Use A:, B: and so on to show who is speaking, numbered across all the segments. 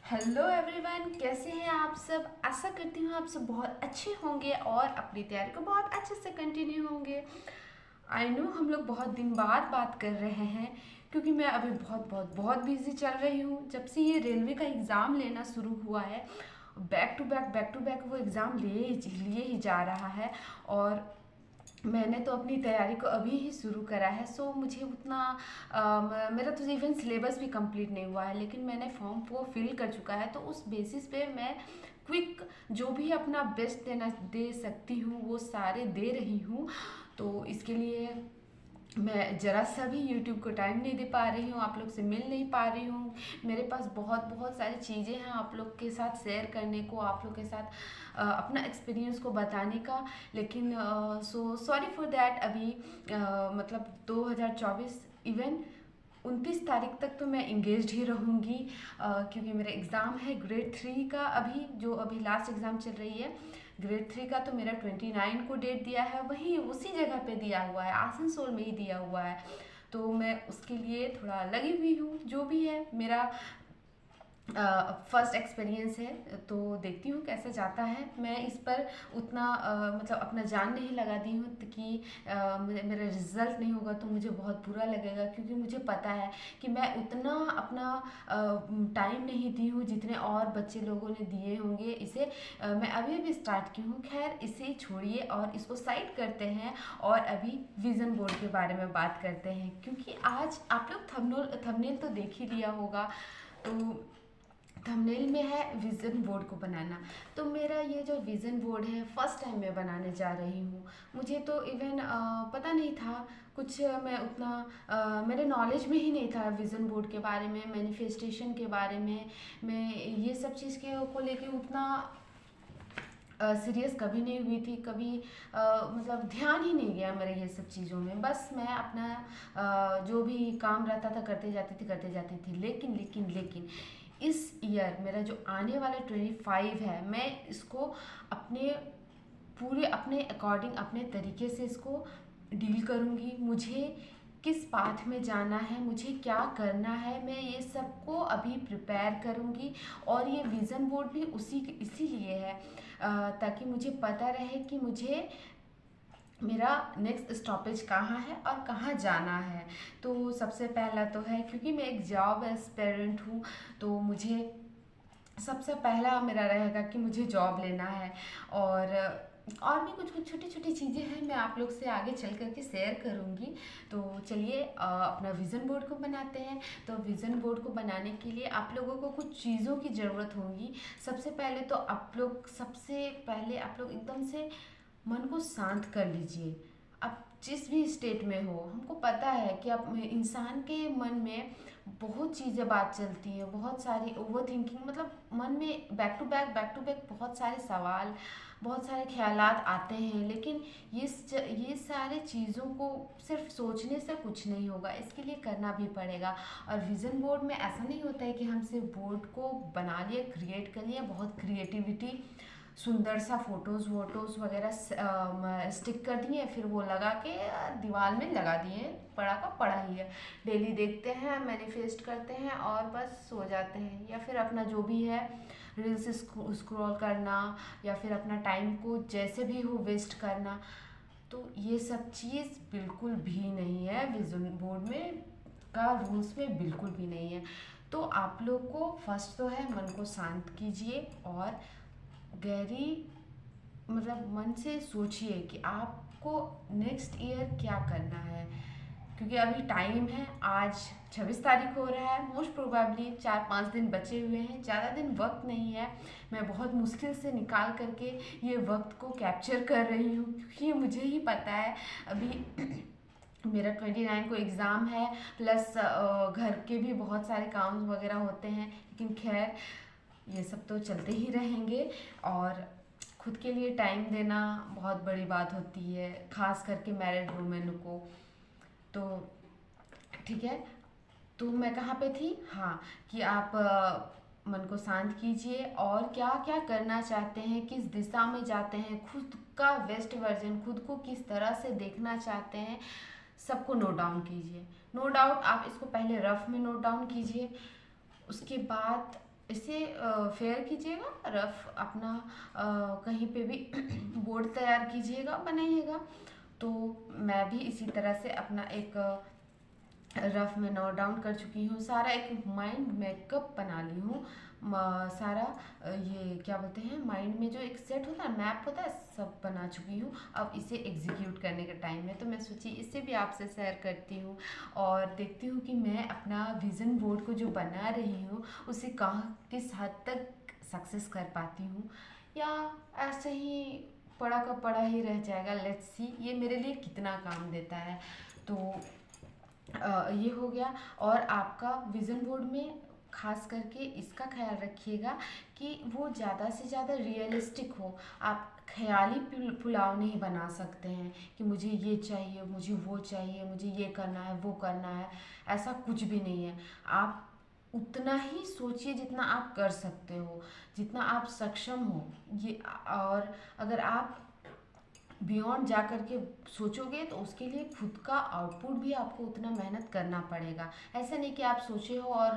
A: Hello everyone, कैसे हैं आप सब। आशा करती हूँ आप सब बहुत अच्छे होंगे और अपनी तैयारी को बहुत अच्छे से कंटिन्यू होंगे। आई नो हम लोग बहुत दिन बाद बात कर रहे हैं क्योंकि मैं अभी बहुत बहुत बहुत बिजी चल रही हूँ। जब से ये रेलवे का एग्ज़ाम लेना शुरू हुआ है, बैक टू बैक वो एग्ज़ाम लिए ही जा रहा है। और मैंने तो अपनी तैयारी को अभी ही शुरू करा है, सो मुझे उतना मेरा तो इवन सिलेबस भी कंप्लीट नहीं हुआ है, लेकिन मैंने फॉर्म वो फिल कर चुका है। तो उस बेसिस पे मैं क्विक जो भी अपना बेस्ट देना दे सकती हूँ वो सारे दे रही हूँ। तो इसके लिए मैं ज़रा सा भी यूट्यूब को टाइम नहीं दे पा रही हूँ, आप लोग से मिल नहीं पा रही हूँ। मेरे पास बहुत बहुत सारी चीज़ें हैं आप लोग के साथ शेयर करने को, आप लोग के साथ अपना एक्सपीरियंस को बताने का। लेकिन सो सॉरी फॉर दैट। अभी मतलब 2024 इवन 29 तारीख तक तो मैं इंगेज्ड ही रहूँगी, क्योंकि मेरा एग्ज़ाम है ग्रेड 3 का। अभी जो अभी लास्ट एग्ज़ाम चल रही है ग्रेड 3 का, तो मेरा 29 को डेट दिया है, वहीं उसी जगह पे दिया हुआ है, आसनसोल में ही दिया हुआ है। तो मैं उसके लिए थोड़ा लगी हुई हूँ। जो भी है मेरा फर्स्ट एक्सपीरियंस है, तो देखती हूँ कैसा जाता है। मैं इस पर उतना मतलब अपना जान नहीं लगा दी हूँ कि मेरा रिजल्ट नहीं होगा तो मुझे बहुत बुरा लगेगा, क्योंकि मुझे पता है कि मैं उतना अपना टाइम नहीं दी हूँ जितने और बच्चे लोगों ने दिए होंगे। इसे मैं अभी अभी स्टार्ट की हूँ। खैर इसे छोड़िए और इसको साइड करते हैं और अभी विज़न बोर्ड के बारे में बात करते हैं, क्योंकि आज आप लोग थंबनेल तो देख ही लिया होगा। तो थंबनेल में है विज़न बोर्ड को बनाना। तो मेरा ये जो विज़न बोर्ड है फर्स्ट टाइम मैं बनाने जा रही हूँ। मुझे तो इवन पता नहीं था कुछ, मैं उतना मेरे नॉलेज में ही नहीं था विज़न बोर्ड के बारे में, मैनिफेस्टेशन के बारे में। मैं ये सब चीज़ के को लेके उतना सीरियस कभी नहीं हुई थी, कभी मतलब ध्यान ही नहीं गया मेरे ये सब चीज़ों में। बस मैं अपना जो भी काम रहता था करते जाती थी। लेकिन इस ईयर मेरा जो आने वाला 25 है, मैं इसको अपने पूरे अपने अकॉर्डिंग अपने तरीके से इसको डील करूँगी। मुझे किस पाथ में जाना है, मुझे क्या करना है, मैं ये सबको अभी प्रिपेयर करूँगी। और ये विज़न बोर्ड भी इसीलिए है ताकि मुझे पता रहे कि मुझे मेरा नेक्स्ट स्टॉपेज कहाँ है और कहाँ जाना है। तो सबसे पहला तो है, क्योंकि मैं एक जॉब एस्पिरेंट हूँ, तो मुझे सबसे पहला मेरा रहेगा कि मुझे जॉब लेना है। और भी कुछ कुछ छोटी छोटी चीज़ें हैं, मैं आप लोग से आगे चल करके शेयर करूँगी। तो चलिए अपना विज़न बोर्ड को बनाते हैं। तो विज़न बोर्ड को बनाने के लिए आप लोगों को कुछ चीज़ों की ज़रूरत होगी। सबसे पहले आप लोग एकदम से मन को शांत कर लीजिए। आप जिस भी स्टेट में हो, हमको पता है कि आप इंसान के मन में बहुत चीज़ें बात चलती है, बहुत सारी ओवर थिंकिंग, मतलब मन में बैक टू बैक बहुत सारे सवाल, बहुत सारे ख्यालात आते हैं। लेकिन ये सारे चीज़ों को सिर्फ सोचने से कुछ नहीं होगा, इसके लिए करना भी पड़ेगा। और विज़न बोर्ड में ऐसा नहीं होता है कि हम सिर्फ बोर्ड को बना लिए, क्रिएट कर लिए, बहुत क्रिएटिविटी सुंदर सा फोटोज़ वोटोज़ वगैरह स्टिक कर दिए, फिर वो लगा के दीवार में लगा दिए, पड़ा का पड़ा ही है। डेली देखते हैं, मैनिफेस्ट करते हैं और बस सो जाते हैं। या फिर अपना जो भी है रील्स स्क्रॉल करना, या फिर अपना टाइम को जैसे भी हो वेस्ट करना। तो ये सब चीज़ बिल्कुल भी नहीं है विज़न बोर्ड में का रूल्स में, बिल्कुल भी नहीं है। तो आप लोग को फर्स्ट तो है मन को शांत कीजिए और गहरी मतलब मन से सोचिए कि आपको नेक्स्ट ईयर क्या करना है। क्योंकि अभी टाइम है, आज 26 तारीख हो रहा है, मोस्ट प्रोबेबली 4-5 दिन बचे हुए हैं, ज़्यादा दिन वक्त नहीं है। मैं बहुत मुश्किल से निकाल करके ये वक्त को कैप्चर कर रही हूँ, क्योंकि मुझे ही पता है अभी मेरा 29 को एग्ज़ाम है, प्लस घर के भी बहुत सारे काम वगैरह होते हैं। लेकिन खैर ये सब तो चलते ही रहेंगे। और खुद के लिए टाइम देना बहुत बड़ी बात होती है, खास करके मैरिड वुमेन को। तो ठीक है, तो मैं कहाँ पे थी, हाँ, कि आप मन को शांत कीजिए और क्या क्या करना चाहते हैं, किस दिशा में जाते हैं, खुद का बेस्ट वर्जन, खुद को किस तरह से देखना चाहते हैं, सबको नोट डाउन कीजिए। नो डाउट आप इसको पहले रफ में नोट डाउन कीजिए। उसके बाद इसे फेयर कीजिएगा, रफ अपना कहीं पे भी बोर्ड तैयार कीजिएगा, बनाइएगा। तो मैं भी इसी तरह से अपना एक रफ में नोट डाउन कर चुकी हूँ, सारा एक माइंड मेकअप बना ली हूँ। सारा ये क्या बोलते हैं, माइंड में जो एक सेट होता है, मैप होता है, सब बना चुकी हूँ। अब इसे एग्जीक्यूट करने का टाइम है, तो मैं सोची इससे भी आपसे शेयर करती हूँ और देखती हूँ कि मैं अपना विज़न बोर्ड को जो बना रही हूँ उसे कहाँ किस हद तक सक्सेस कर पाती हूँ, या ऐसे ही पड़ा का पड़ा ही रह जाएगा। लेट्स सी ये मेरे लिए कितना काम देता है। तो ये हो गया। और आपका विज़न बोर्ड में खास करके इसका ख्याल रखिएगा कि वो ज़्यादा से ज़्यादा रियलिस्टिक हो। आप ख्याली पुलाव नहीं बना सकते हैं कि मुझे ये चाहिए, मुझे वो चाहिए, मुझे ये करना है, वो करना है। ऐसा कुछ भी नहीं है। आप उतना ही सोचिए जितना आप कर सकते हो, जितना आप सक्षम हो। ये और अगर आप बियॉन्ड जा कर के सोचोगे तो उसके लिए खुद का आउटपुट भी आपको उतना मेहनत करना पड़ेगा। ऐसा नहीं कि आप सोचे हो और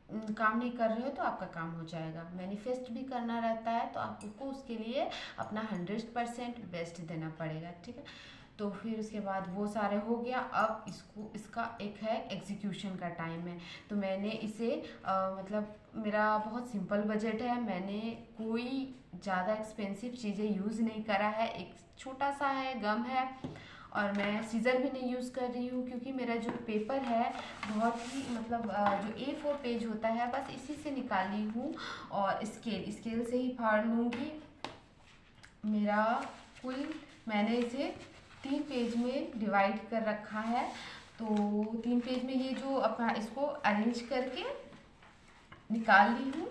A: काम नहीं कर रहे हो तो आपका काम हो जाएगा। मैनिफेस्ट भी करना रहता है तो आपको उसके लिए अपना 100% बेस्ट देना पड़ेगा, ठीक है। तो फिर उसके बाद वो सारे हो गया। अब इसका एक है एग्जीक्यूशन का टाइम है। तो मैंने इसे मतलब मेरा बहुत सिंपल बजट है, मैंने कोई ज़्यादा एक्सपेंसिव चीज़ें यूज़ नहीं करा है। एक छोटा सा है, गम है, और मैं सीज़र भी नहीं यूज़ कर रही हूँ क्योंकि मेरा जो पेपर है बहुत ही मतलब जो A4 पेज होता है बस इसी से निकाली हूँ। और स्केल से ही फाड़ लूँगी। मेरा कुल मैंने इसे 3 पेज में डिवाइड कर रखा है। तो 3 पेज में ये जो अपना इसको अरेंज करके निकाल ली हूँ,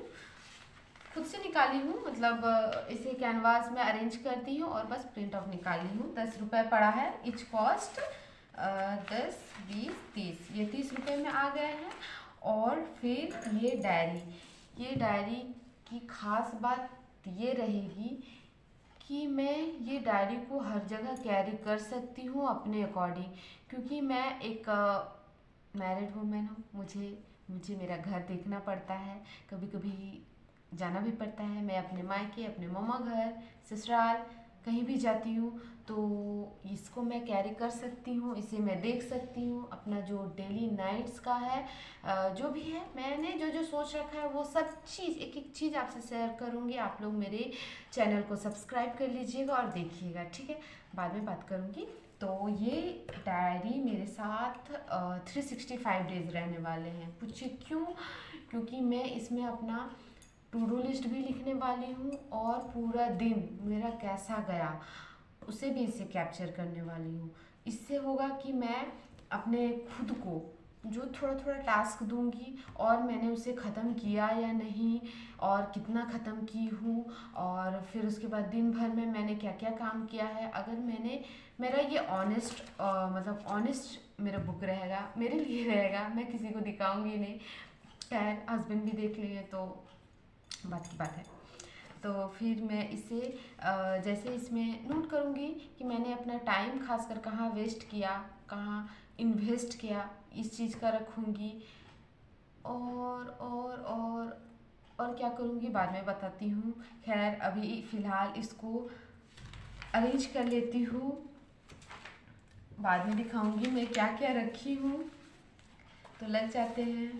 A: खुद से निकाली हूँ। मतलब इसे कैनवास में अरेंज करती हूँ और बस प्रिंट आउट निकाली हूँ। 10 रुपये पड़ा है इच कॉस्ट। 10, 20, 30, ये 30 रुपये में आ गए हैं। और फिर ये डायरी की खास बात ये रहेगी कि मैं ये डायरी को हर जगह कैरी कर सकती हूँ अपने अकॉर्डिंग, क्योंकि मैं एक मैरिड वूमेन हूँ। मुझे मेरा घर देखना पड़ता है, कभी कभी जाना भी पड़ता है। मैं अपने मायके, अपने मामा घर, ससुराल कहीं भी जाती हूँ तो इसको मैं कैरी कर सकती हूँ, इसे मैं देख सकती हूँ। अपना जो डेली नाइट्स का है जो भी है, मैंने जो जो सोच रखा है वो सब चीज़ एक एक चीज़ आपसे शेयर करूँगी। आप लोग मेरे चैनल को सब्सक्राइब कर लीजिएगा और देखिएगा, ठीक है। बाद में बात करूँगी। तो ये डायरी मेरे साथ 365 डेज़ रहने वाले हैं। पूछिए क्यों? क्योंकि मैं इसमें अपना टू डू लिस्ट भी लिखने वाली हूँ और पूरा दिन मेरा कैसा गया उसे भी इससे कैप्चर करने वाली हूँ। इससे होगा कि मैं अपने खुद को जो थोड़ा थोड़ा टास्क दूंगी और मैंने उसे ख़त्म किया या नहीं और कितना ख़त्म की हूँ, और फिर उसके बाद दिन भर में मैंने क्या क्या काम किया है। अगर मेरा ये ऑनेस्ट मतलब ऑनेस्ट मेरा बुक रहेगा, मेरे लिए रहेगा, मैं किसी को दिखाऊंगी नहीं। खैर हस्बैंड भी देख लिए तो बात की बात है। तो फिर मैं इसे जैसे इसमें नोट करूँगी कि मैंने अपना टाइम खासकर कहाँ वेस्ट किया, कहाँ इन्वेस्ट किया, इस चीज़ का रखूँगी। और क्या करूँगी बाद में बताती हूँ। खैर अभी फ़िलहाल इसको अरेंज कर लेती हूँ, बाद में दिखाऊँगी मैं क्या क्या रखी हूँ। तो लग जाते हैं।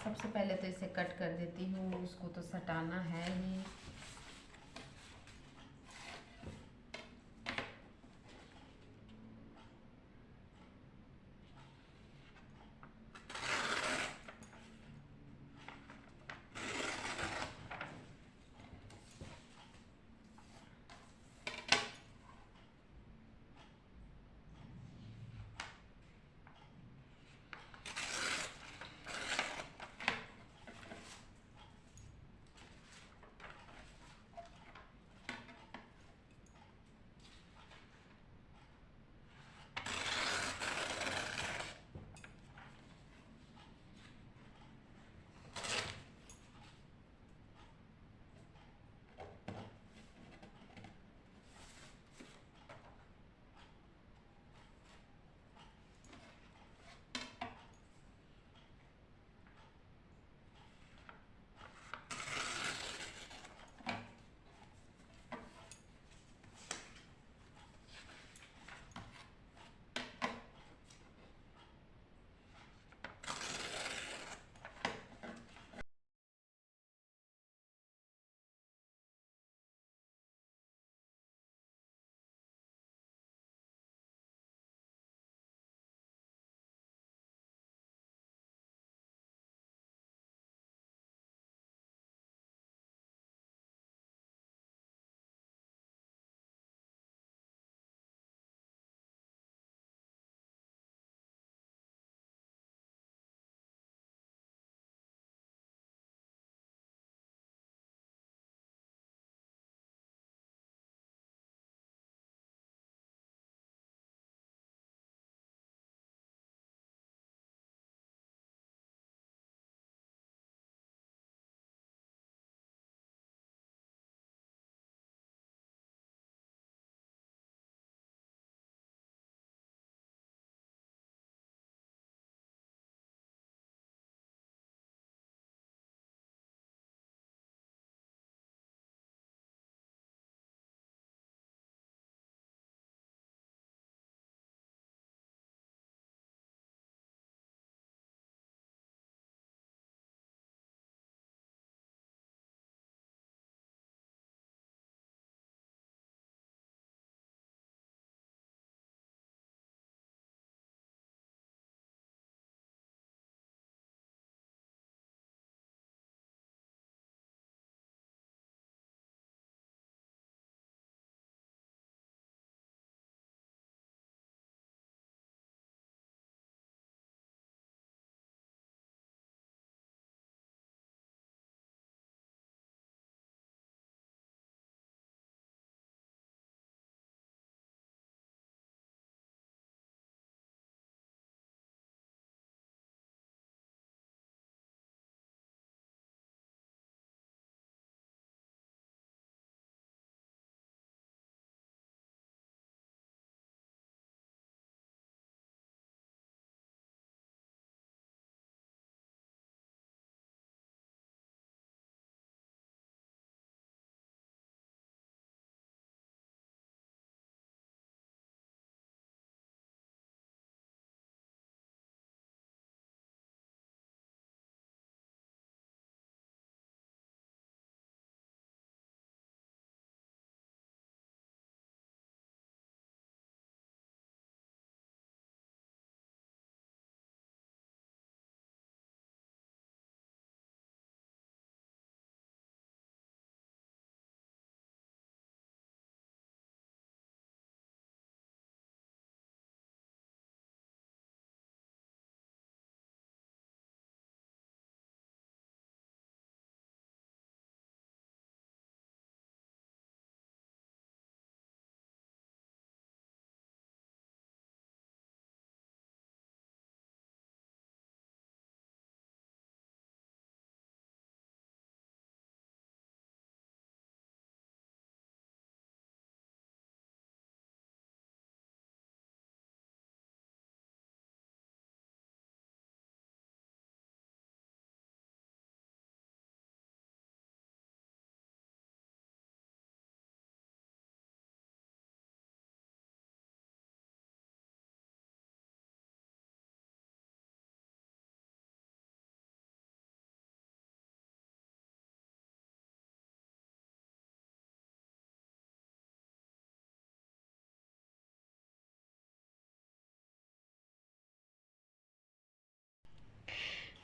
A: सबसे पहले तो इसे कट कर देती हूँ, उसको तो सटाना है ही।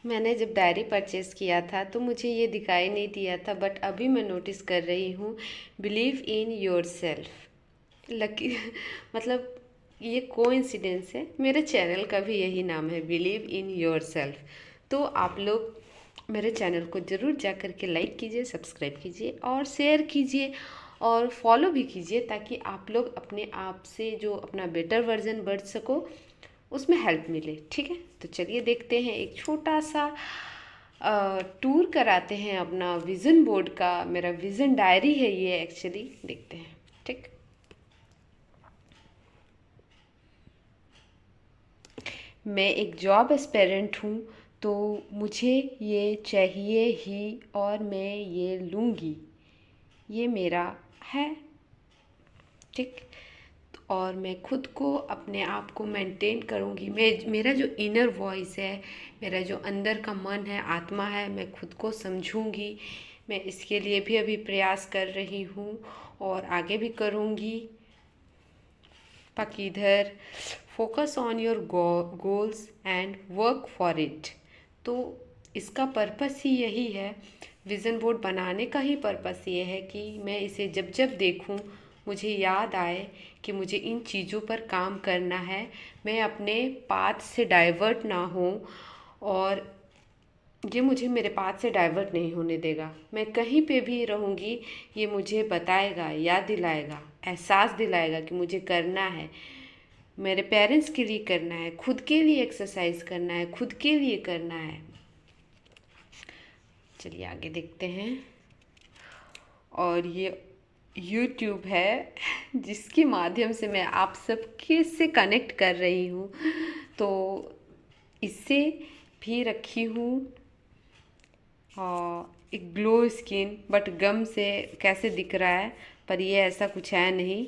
B: मैंने जब डायरी परचेज़ किया था तो मुझे ये दिखाई नहीं दिया था, बट अभी मैं नोटिस कर रही हूँ, believe in your self. Lucky मतलब ये कोइंसिडेंस है, मेरे चैनल का भी यही नाम है, बिलीव इन योर सेल्फ। तो आप लोग मेरे चैनल को ज़रूर जा कर के लाइक कीजिए, सब्सक्राइब कीजिए और शेयर कीजिए और फॉलो भी कीजिए, ताकि आप लोग अपने आप से जो अपना बेटर वर्जन बढ़ सको, उसमें हेल्प मिले। ठीक है, तो चलिए देखते हैं, एक छोटा सा टूर कराते हैं अपना विज़न बोर्ड का। मेरा विज़न डायरी है ये एक्चुअली, देखते हैं। ठीक, मैं एक जॉब एस्पिरेंट हूँ, तो मुझे ये चाहिए ही और मैं ये लूँगी, ये मेरा है। ठीक, और मैं खुद को अपने आप को मेंटेन करूँगी। मेरा जो इनर वॉइस है, मेरा जो अंदर का मन है, आत्मा है, मैं खुद को समझूँगी। मैं इसके लिए भी अभी प्रयास कर रही हूँ और आगे भी करूँगी। बाकी इधर focus on your goals and work for it. तो इसका पर्पस ही यही है, विज़न बोर्ड बनाने का ही पर्पस ये है कि मैं इसे जब जब देखूं मुझे याद आए कि मुझे इन चीज़ों पर काम करना है, मैं अपने पाथ से डाइवर्ट ना हो, और ये मुझे मेरे पाथ से डाइवर्ट नहीं होने देगा। मैं कहीं पे भी रहूँगी, ये मुझे बताएगा, याद दिलाएगा, एहसास दिलाएगा कि मुझे करना है, मेरे पेरेंट्स के लिए करना है, खुद के लिए एक्सरसाइज करना है, खुद के लिए करना है। चलिए आगे देखते हैं। और ये YouTube है जिसके माध्यम से मैं आप सबके से कनेक्ट कर रही हूँ, तो इससे भी रखी हूँ एक ग्लो स्किन, बट गम से कैसे दिख रहा है, पर ये ऐसा कुछ है नहीं।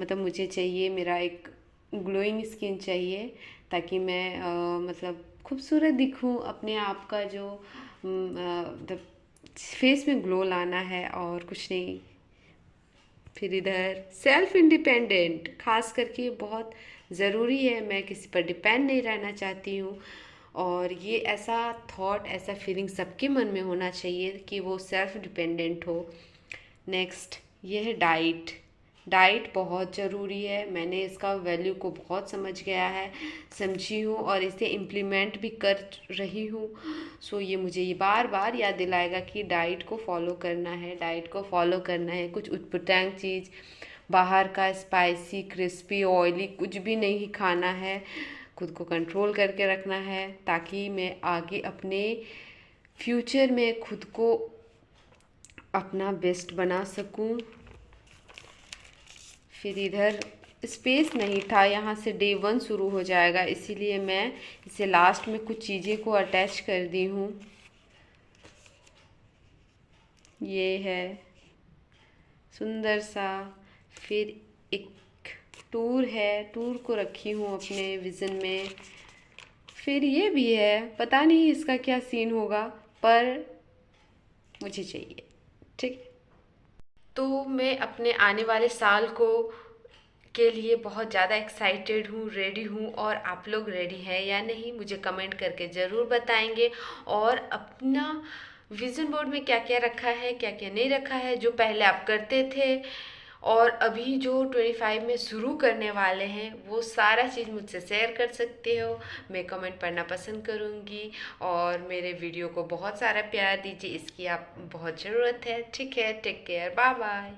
B: मतलब मुझे चाहिए, मेरा एक ग्लोइंग स्किन चाहिए, ताकि मैं मतलब खूबसूरत दिखूं, अपने आप का जो मतलब फेस में ग्लो लाना है और कुछ नहीं। फिर इधर सेल्फ इंडिपेंडेंट, खास करके बहुत ज़रूरी है, मैं किसी पर डिपेंड नहीं रहना चाहती हूँ। और ये ऐसा थॉट, ऐसा फीलिंग सबके मन में होना चाहिए कि वो सेल्फ डिपेंडेंट हो। नेक्स्ट ये है डाइट। डाइट बहुत ज़रूरी है, मैंने इसका वैल्यू को बहुत समझ गया है, समझी हूँ और इसे इम्प्लीमेंट भी कर रही हूँ। सो ये मुझे ये बार बार याद दिलाएगा कि डाइट को फॉलो करना है, डाइट को फॉलो करना है। कुछ उटपटांग चीज़, बाहर का स्पाइसी, क्रिस्पी, ऑयली कुछ भी नहीं खाना है, खुद को कंट्रोल करके रखना है, ताकि मैं आगे अपने फ्यूचर में खुद को अपना बेस्ट बना सकूं। फिर इधर स्पेस नहीं था, यहाँ से डे 1 शुरू हो जाएगा, इसीलिए मैं इसे लास्ट में कुछ चीज़ें को अटैच कर दी हूँ। ये है सुंदर सा। फिर एक टूर है, टूर को रखी हूँ अपने विज़न में। फिर ये भी है, पता नहीं इसका क्या सीन होगा, पर मुझे चाहिए। ठीक, तो मैं अपने आने वाले साल को के लिए बहुत ज़्यादा एक्साइटेड हूँ, रेडी हूँ। और आप लोग रेडी हैं या नहीं, मुझे कमेंट करके ज़रूर बताएंगे। और अपना विज़न बोर्ड में क्या क्या रखा है, क्या क्या नहीं रखा है, जो पहले आप करते थे और अभी जो 25 में शुरू करने वाले हैं, वो सारा चीज़ मुझसे शेयर कर सकते हो। मैं कमेंट पढ़ना पसंद करूँगी। और मेरे वीडियो को बहुत सारा प्यार दीजिए, इसकी आप बहुत ज़रूरत है। ठीक है, टेक केयर, बाय बाय।